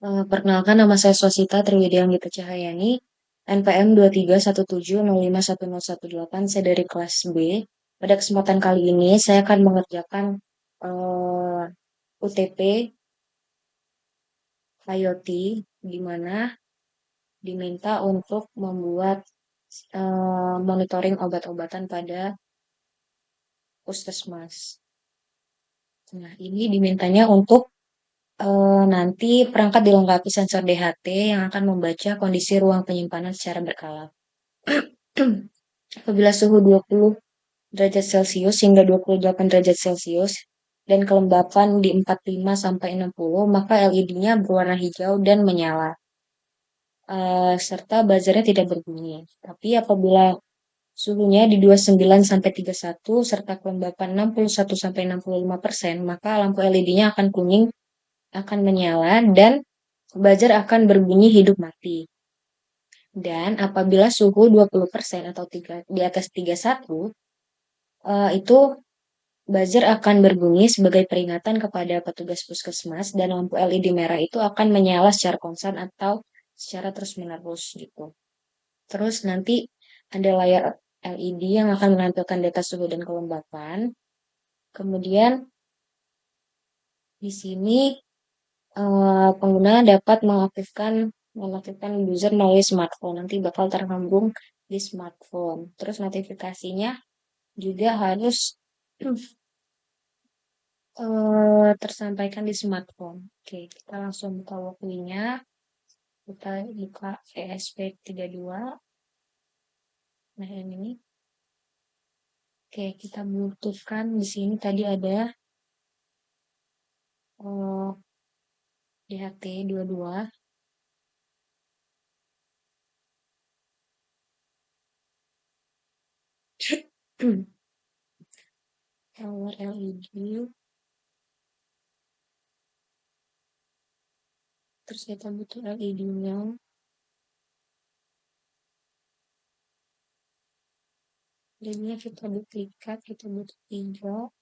Perkenalkan nama saya Swasita Triwidianggita Cahyani, NPM 23170510118. Saya dari kelas B. Pada kesempatan kali ini saya akan mengerjakan UTP IoT, di mana diminta untuk membuat monitoring obat-obatan pada puskesmas. Nah, ini dimintanya untuk nanti perangkat dilengkapi sensor DHT yang akan membaca kondisi ruang penyimpanan secara berkala. Apabila suhu 20 derajat Celcius hingga 28 derajat Celcius dan kelembapan di 45 sampai 60, maka LED-nya berwarna hijau dan menyala. Serta buzzernya tidak berbunyi. Tapi apabila suhunya di 29 sampai 31 serta kelembapan 61 sampai 65%, maka lampu LED-nya akan kuning, akan menyala, dan buzzer akan berbunyi hidup mati. Dan apabila suhu 20% atau di atas 31, itu buzzer akan berbunyi sebagai peringatan kepada petugas puskesmas dan lampu LED merah itu akan menyala secara konstan atau secara terus-menerus gitu. Terus nanti ada layar LED yang akan menampilkan data suhu dan kelembapan. Kemudian di sini pengguna dapat mengaktifkan user melalui smartphone. Nanti bakal terhubung di smartphone. Terus notifikasinya juga harus tersampaikan di smartphone. Oke, kita langsung buka workflow-nya. Kita buka ESP32. Nah, ini. Oke, kita butuhkan di sini tadi ada DHT22. Power LED. Terus kita butuh LED-nya. LED-nya kita duplikat, kita butuh 3.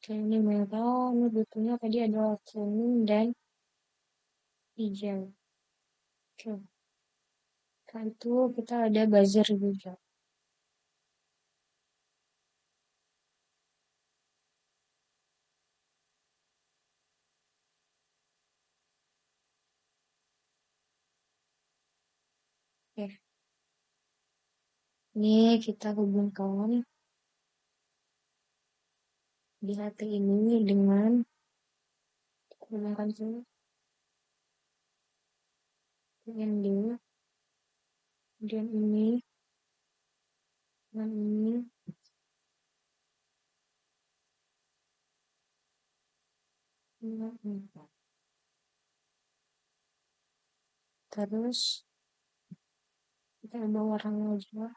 Oke, ini merah, ini butuhnya tadi ada kuning dan hijau. Oke. Setelah itu kita ada buzzer juga. Oke. Ini kita hubungkan DHT ini dengan PND, kemudian ini dan ini. Terus kita ubah warnanya aja.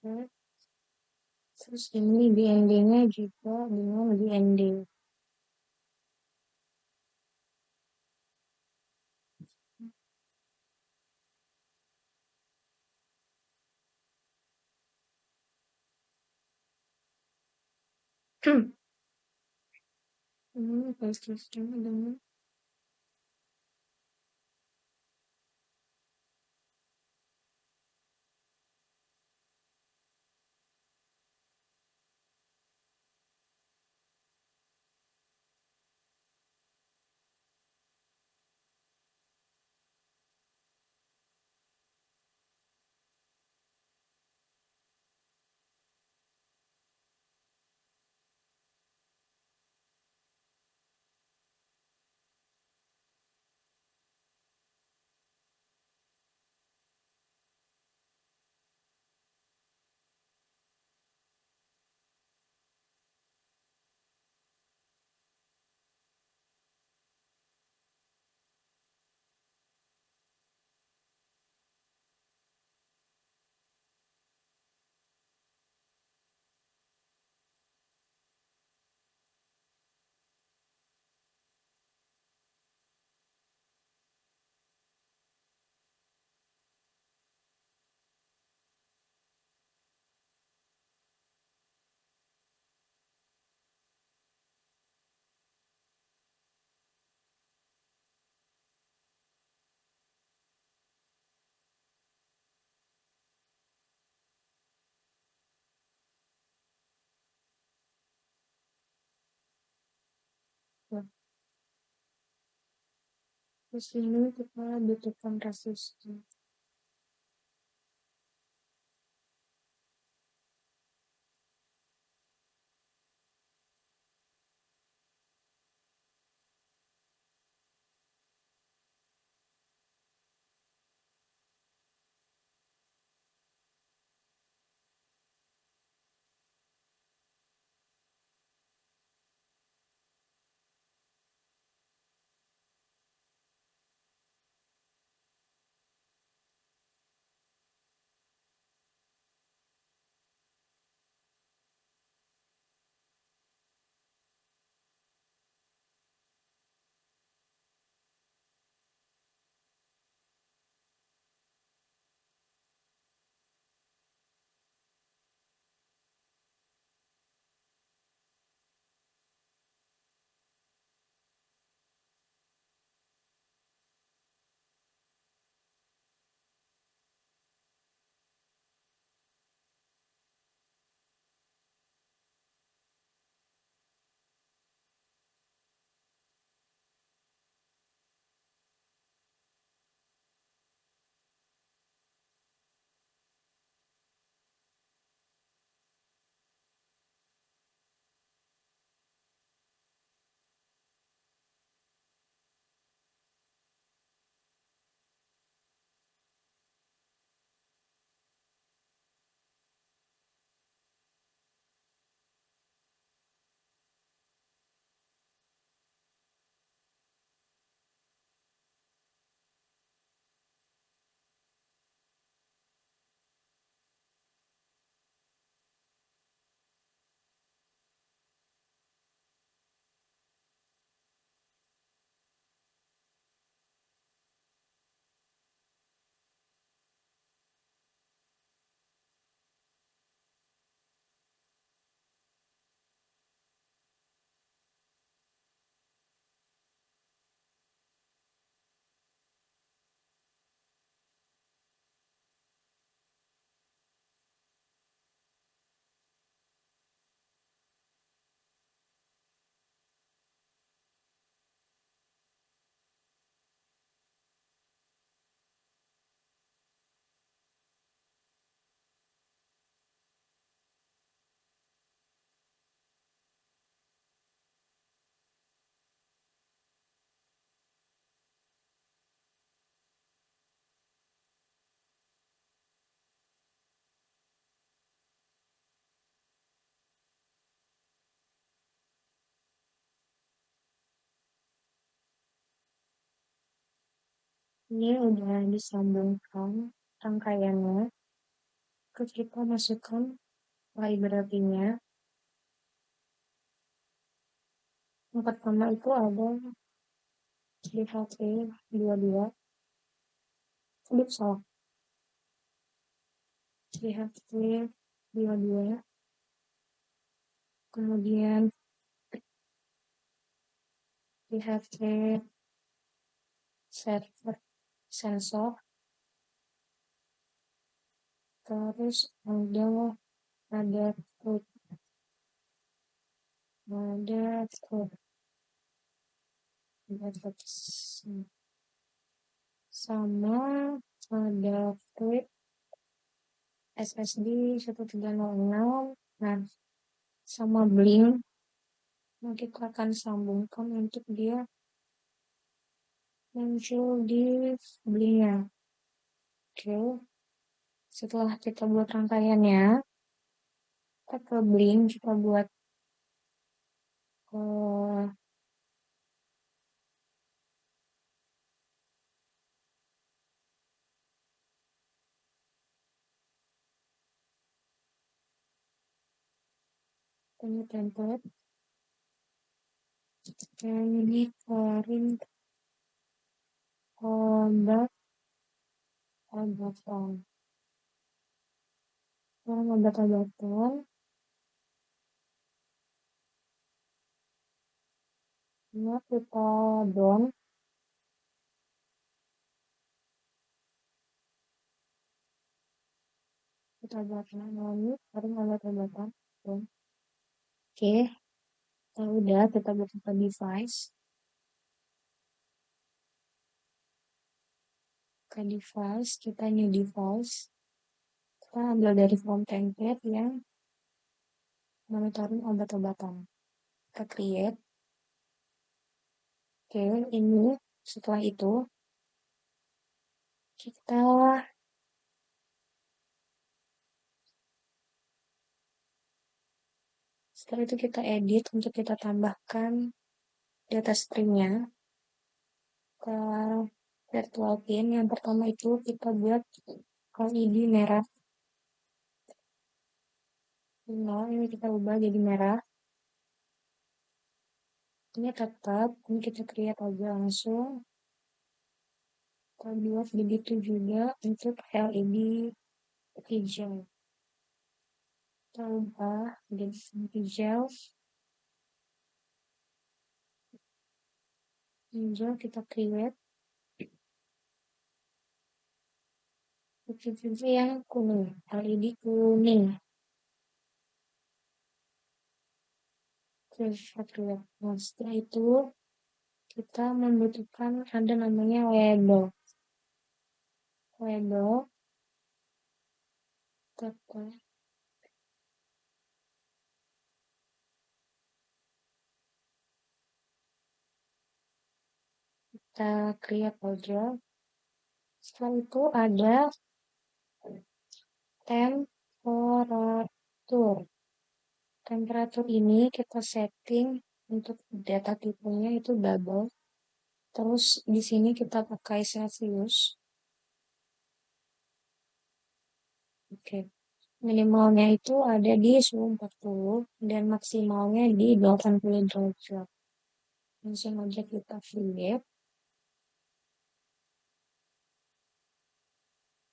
Oke. Terus ini BND-nya juga dengan BND. Ini posisinya dengan Nah, di sini kita butuhkan resistor. Ini udah disambungkan rangkaiannya. Terus kita masukkan fiber apinya. Yang pertama itu ada DHT22. Sebut salah. DHT22. Kemudian DHT server sensor. Terus ada code, ada code, ada sama ada clip SSD 1306. Nah, sama Blink. Nah, kita akan sambungkan untuk dia muncul di Blinknya. Oke, setelah kita buat rangkaiannya, kita ke Blink, kita buat eh, ini template, ini keluarin obat obatan. Obat-obatan, ini kita down, kita buat lagi, sekarang obat-obatan. Oke, Kalau udah, kita buka device. Ke device, kita new device. Kita ambil dari form template yang monitoring obat-obatan. Kita create. Oke, ini setelah itu kita setelah itu kita edit untuk kita tambahkan data streamnya ke virtual pin. Yang pertama itu kita buat LED merah. Nah, ini kita ubah jadi merah. Ini tetap, ini kita create aja langsung. Kita buat begitu juga untuk LED hijau. Kita ubah jadi hijau. Hijau kita create. Titik yang kuning, LED kuning. Nah, setelah itu kita membutuhkan ada namanya label. Label kita create aja. Setelah itu ada temperatur. Temperatur ini kita setting untuk data tipenya itu double. Terus di sini kita pakai Celsius. Oke. Minimalnya itu ada di suhu 40 dan maksimalnya di 80 derajat. Langsung aja kita flip.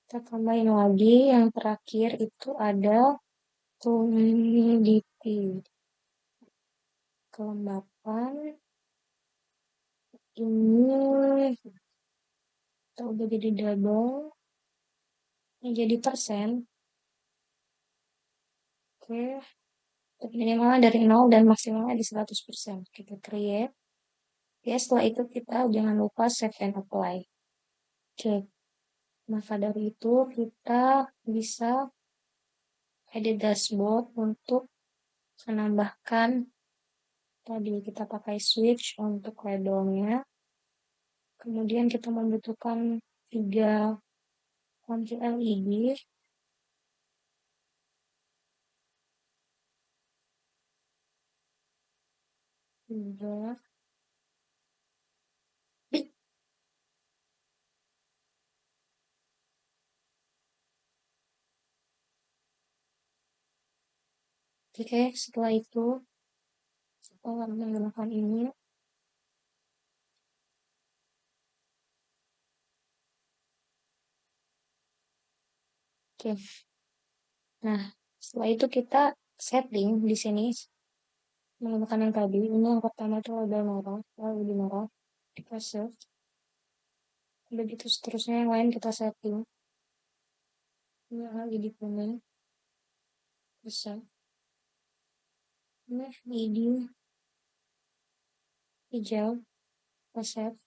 Kita tambahin lagi yang terakhir itu ada humidity. Kelembapan ini kita udah jadi double. Ini jadi persen. Oke. Minimalnya dari 0 dan maksimalnya di 100%. Kita create. Ya, setelah itu kita jangan lupa save and apply. Oke. Maka dari itu kita bisa edit dashboard untuk menambahkan tadi kita pakai switch untuk labelnya. Kemudian kita membutuhkan 3 kunci LED. Tiga. Oke, setelah itu kita menggunakan ini. Oke. Nah, setelah itu kita setting di sini menggunakan yang tadi. Ini yang pertama itu label merah, lebih merah. Kita save. Begitu seterusnya yang lain kita setting. Ini lagi di kuning. Bisa. Ini di hijau. Kita save.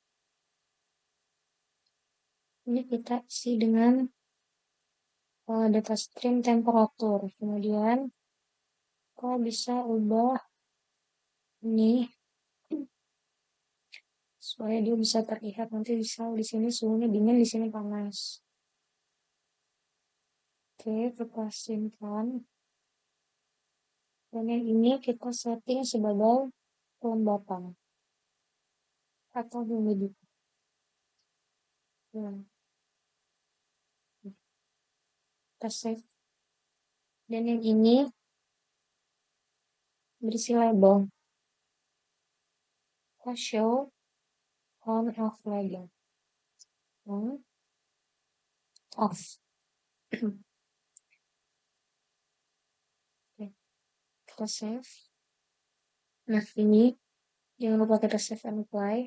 Ini kita isi dengan data stream temperatur. Kemudian kita bisa ubah ini supaya dia bisa terlihat nanti bisa di sini suhunya dingin, di sini panas. Oke, kita simpan. Dan yang ini kita setting sebagai kelembapan atau humidity. Nah, kita save. Dan yang ini berisi label. Kita show on off label. On off. Oke, kita save. Nah, ini jangan lupa kita save and apply.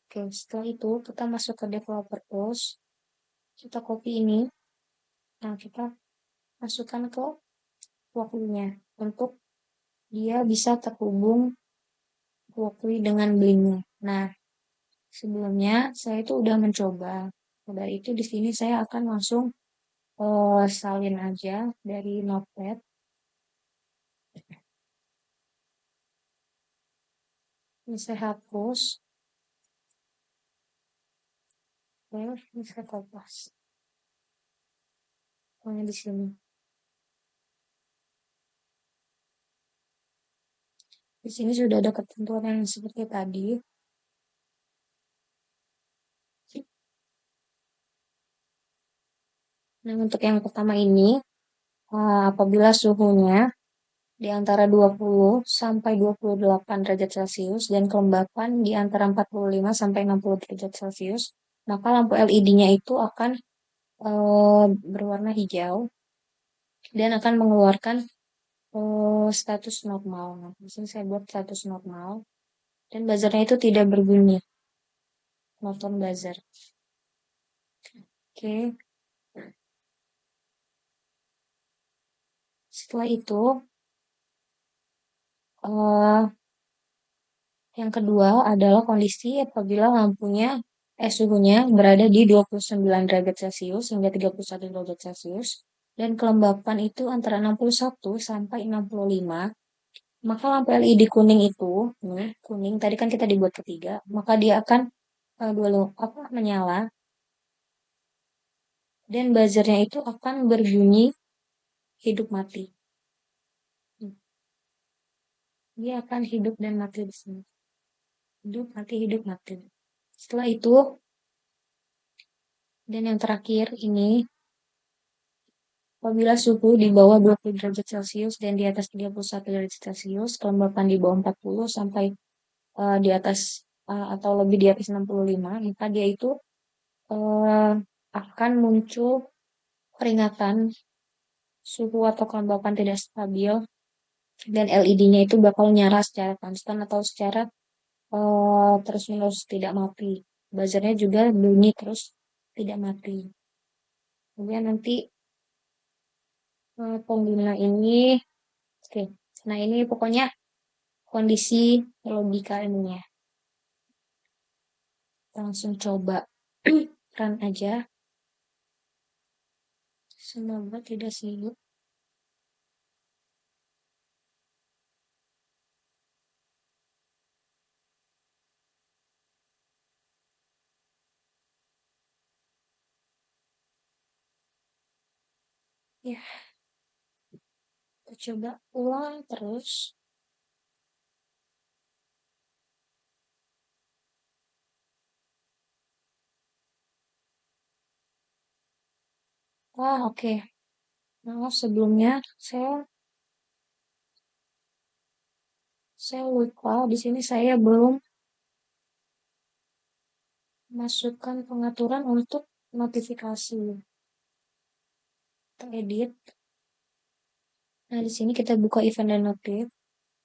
Oke, setelah itu kita masuk ke developer tools. Kita copy ini. Nah, kita masukkan ke waktunya untuk dia bisa terhubung Walkway dengan blinknya. Nah, sebelumnya saya itu udah mencoba. Dari itu di sini saya akan langsung salin aja dari Notepad. Ini saya hapus. Ini saya kopas. Pokoknya di sini. Di sini sudah ada ketentuan yang seperti tadi. Nah, untuk yang pertama ini, apabila suhunya di antara 20 sampai 28 derajat Celcius dan kelembapan di antara 45 sampai 60 derajat Celcius, maka lampu LED-nya itu akan berwarna hijau dan akan mengeluarkan status normal. Nah, di sini saya buat status normal dan buzzernya itu tidak berbunyi, monoton buzzer. Oke, setelah itu eh, yang kedua adalah kondisi apabila suhunya berada di 29 derajat Celcius hingga 31 derajat Celcius dan kelembapan itu antara 61 sampai 65, maka lampu LED kuning itu, nih, kuning tadi kan kita dibuat ketiga, maka dia akan menyala dan buzzernya itu akan berbunyi hidup mati. Dia akan hidup dan mati di sini. Hidup mati, hidup mati. Setelah itu, dan yang terakhir ini, apabila suhu di bawah 20 derajat Celcius dan di atas 31 derajat Celcius, kelembapan di bawah 40 sampai di atas atau lebih di atas 65, maka dia itu uh, akan muncul peringatan suhu atau kelembapan tidak stabil dan LED-nya itu bakal nyala secara konstan atau secara terus-menerus tidak mati. Buzzernya juga bunyi terus tidak mati. Kemudian nanti pengguna ini, oke. Nah ini pokoknya kondisi logika ininya. Langsung coba run aja. Semoga tidak sibuk. Ya, kita coba ulang terus. Oke. Okay. Nah, sebelumnya saya lupa di sini saya belum masukkan pengaturan untuk notifikasi. Kita edit. Nah, di sini kita buka event dan notif.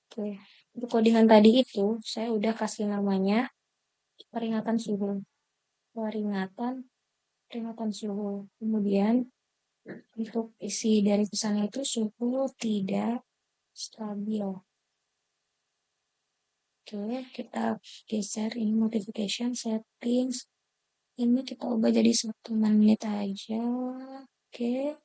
Oke. Untuk codingan tadi itu saya udah kasih namanya peringatan suhu. Peringatan peringatan suhu. Kemudian untuk isi dari pesannya itu suhu tidak stabil. Oke, kita geser ini notification settings. Ini kita ubah jadi 1 menit aja. Oke.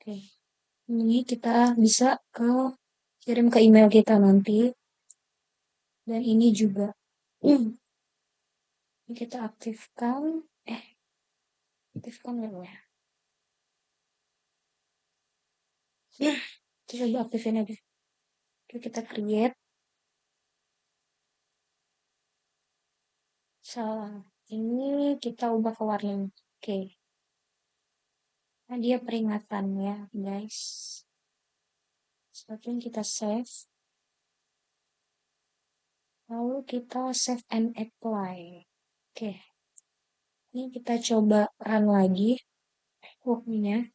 Oke. Ini kita bisa kirim ke email kita nanti. Dan ini juga. Ini kita aktifkan. Aktifkan dulu ya. Kita coba aktifin aja. Oke, kita create. Salah. Ini kita ubah ke warning. Oke. Nah, dia peringatan ya, guys. Setelah kita save. Lalu kita save and apply. Oke. Ini kita coba run lagi worknya.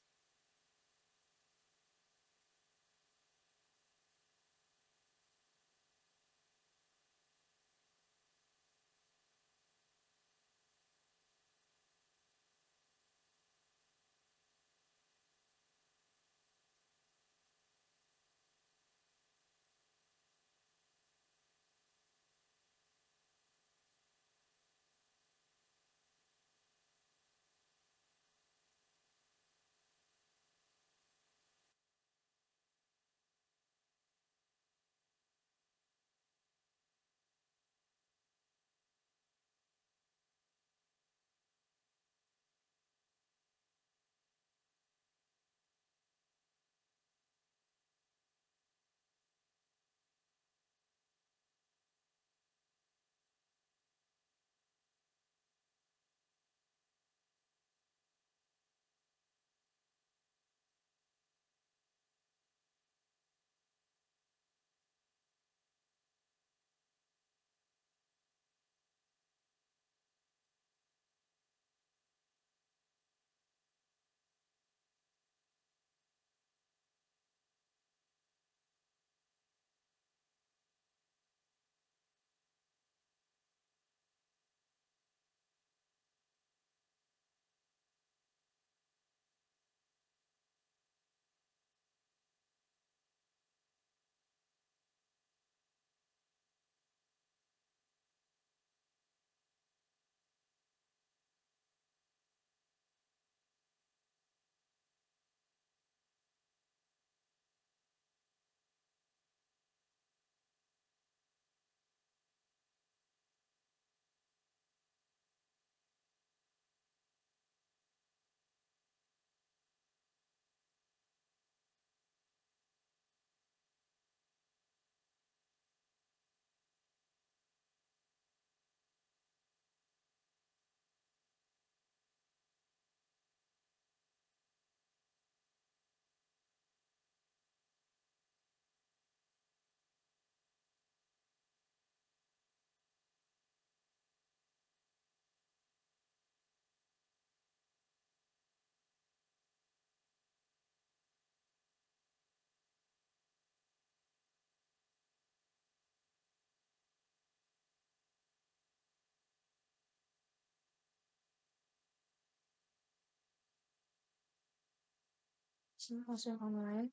langsung online.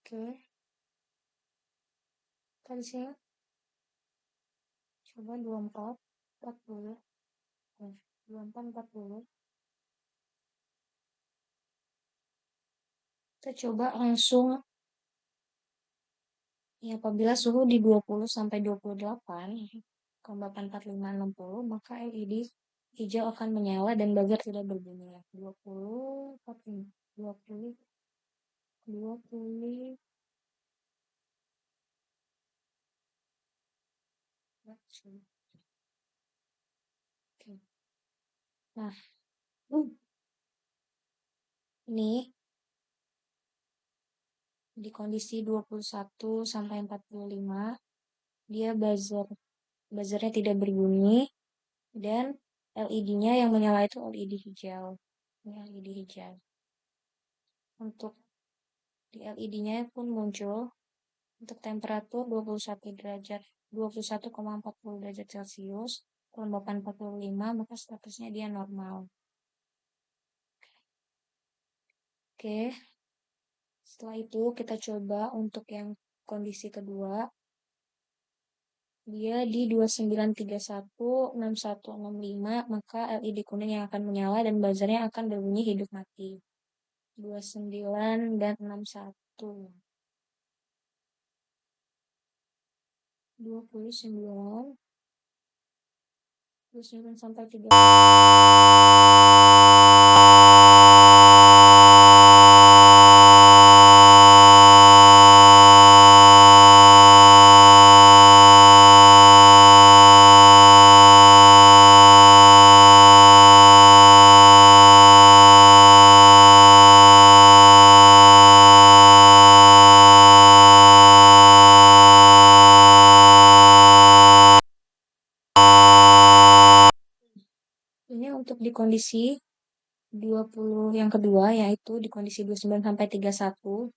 Oke, tadi saya coba 24 40. 24 40. Kita coba langsung ya, apabila suhu di 20 sampai 28, kelembapan 45 60, maka LED hijau akan menyala dan buzzer tidak berbunyi. 20 40 20 20. Oke. Nah, ini di kondisi 21 sampai 45, dia buzzernya tidak berbunyi dan LED-nya yang menyala itu LED hijau. Ini LED hijau. Untuk di LED-nya pun muncul untuk temperatur 21 derajat 21,40 derajat Celcius, kelembapan 45, maka statusnya dia normal. Oke. Setelah itu kita coba untuk yang kondisi kedua. Dia di 29316165, maka LED kuning yang akan menyala dan buzzernya akan berbunyi hidup mati. 29 dan 61. 29 sampai 30. Ini untuk di kondisi 20 yang kedua, yaitu di kondisi 29 sampai 31.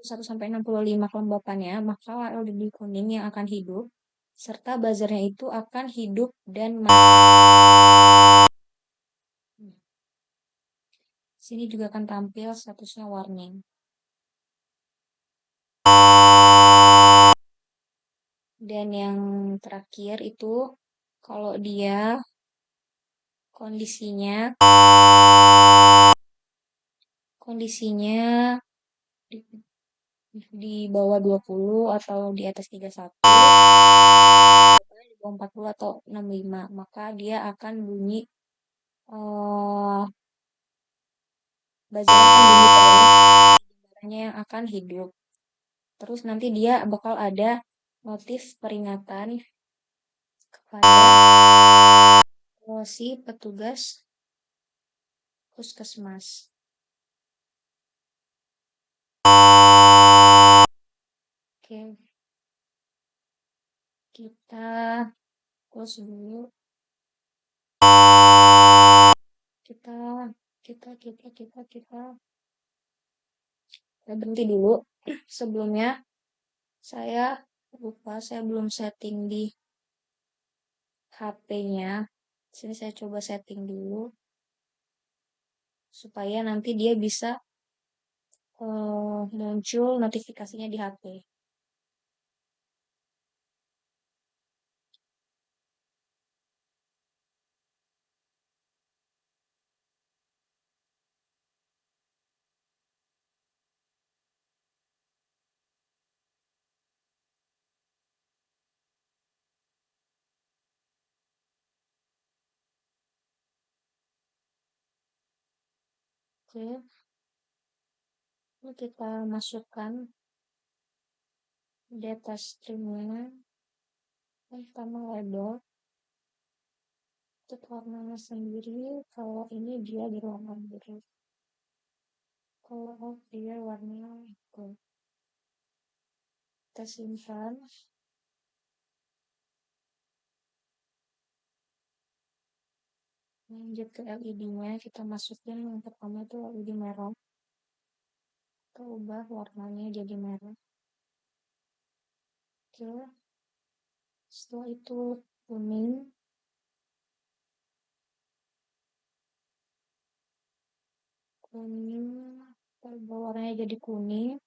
1 sampai 65 kelembapannya, maka LED kuning yang akan hidup serta buzzernya itu akan hidup dan mati. Sini juga akan tampil statusnya warning. Dan yang terakhir itu kalau dia kondisinya di bawah 20 atau di atas 31, di bawah 40 atau 65, maka dia akan bunyi buzzernya akan bunyi terus, yang akan hidup. Terus nanti dia bakal ada notif peringatan kepada si petugas puskesmas. Oke, kita close dulu. Kita berhenti dulu. Sebelumnya saya lupa, saya belum setting di HP-nya. Sini saya coba setting dulu supaya nanti dia bisa muncul notifikasinya di HP. Oke, ini kita masukkan data streamnya. Pertama label, untuk warnanya sendiri, kalau ini dia berwarna biru, kalau dia warnanya itu. Kita simpan. Lanjut ke LED-nya, kita masukin yang pertama itu LED merah. Kita ubah warnanya jadi merah. Oke, setelah itu kuning. kuning, kalau warnanya jadi kuning,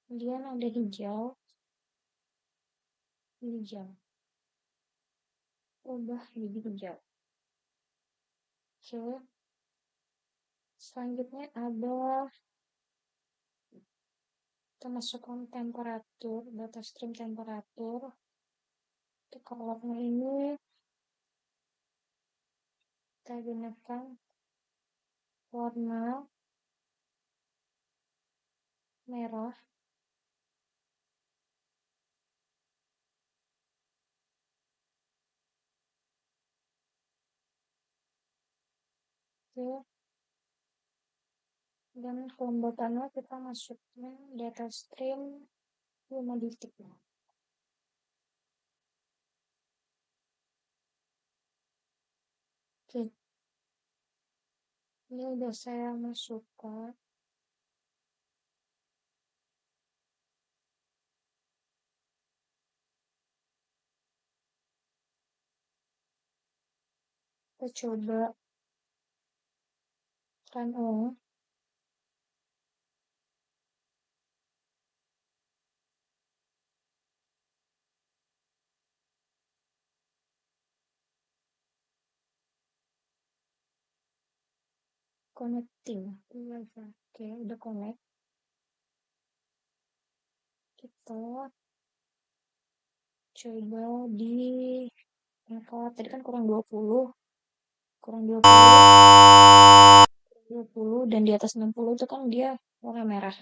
kemudian ada hijau, hijau, ubah jadi hijau. Oke, selanjutnya ada kita masukkan temperatur, data stream temperatur. Kalau ini kita gunakan warna merah. Oke, dan kelembapannya kita masukkan data stream 5 detik. Oke, ini udah saya masukkan. Kita coba turn on. Connecting. Oke, udah connect. Kita coba di angka tadi kan kurang 20, kurang 20 dan di atas 60 itu kan dia warna merah.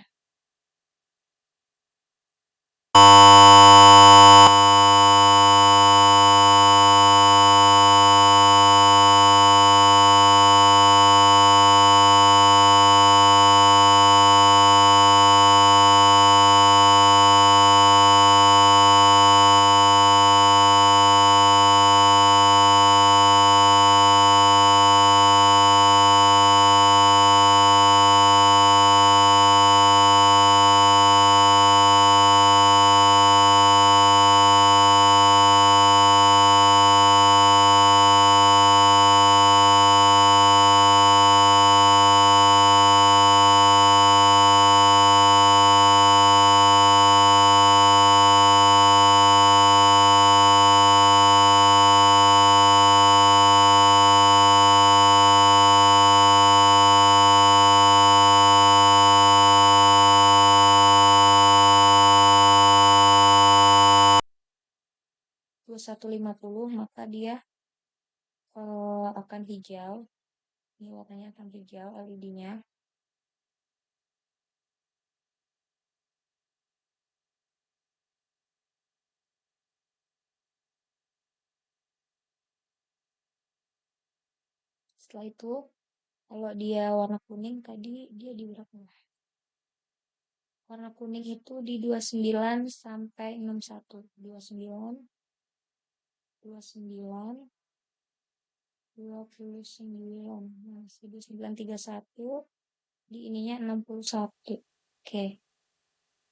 Dua 21.50 maka dia akan hijau. Ini warnanya akan hijau LED-nya. Setelah itu kalau dia warna kuning tadi dia di berapa? Warna kuning itu di 29 sampai 61. 29, 29, 29, masih 2931, di ininya 61. Oke.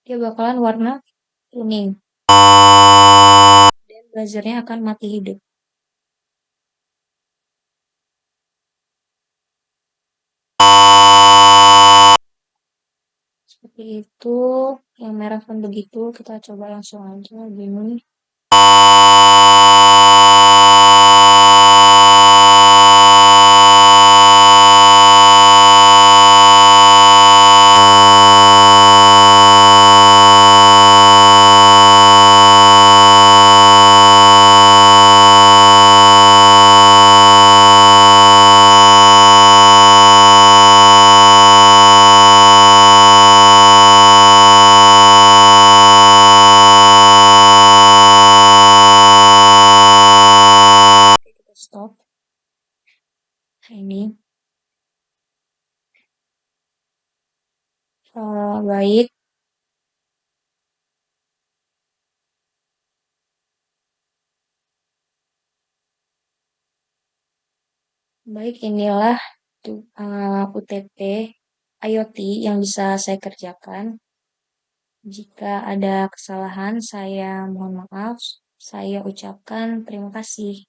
Dia bakalan warna kuning. Dan buzzernya akan mati hidup. Seperti itu. Yang merah pun begitu. Kita coba langsung aja gini. Stop. Nah, ini baik. Baik, inilah UTP IoT yang bisa saya kerjakan. Jika ada kesalahan, saya mohon maaf. Saya ucapkan terima kasih.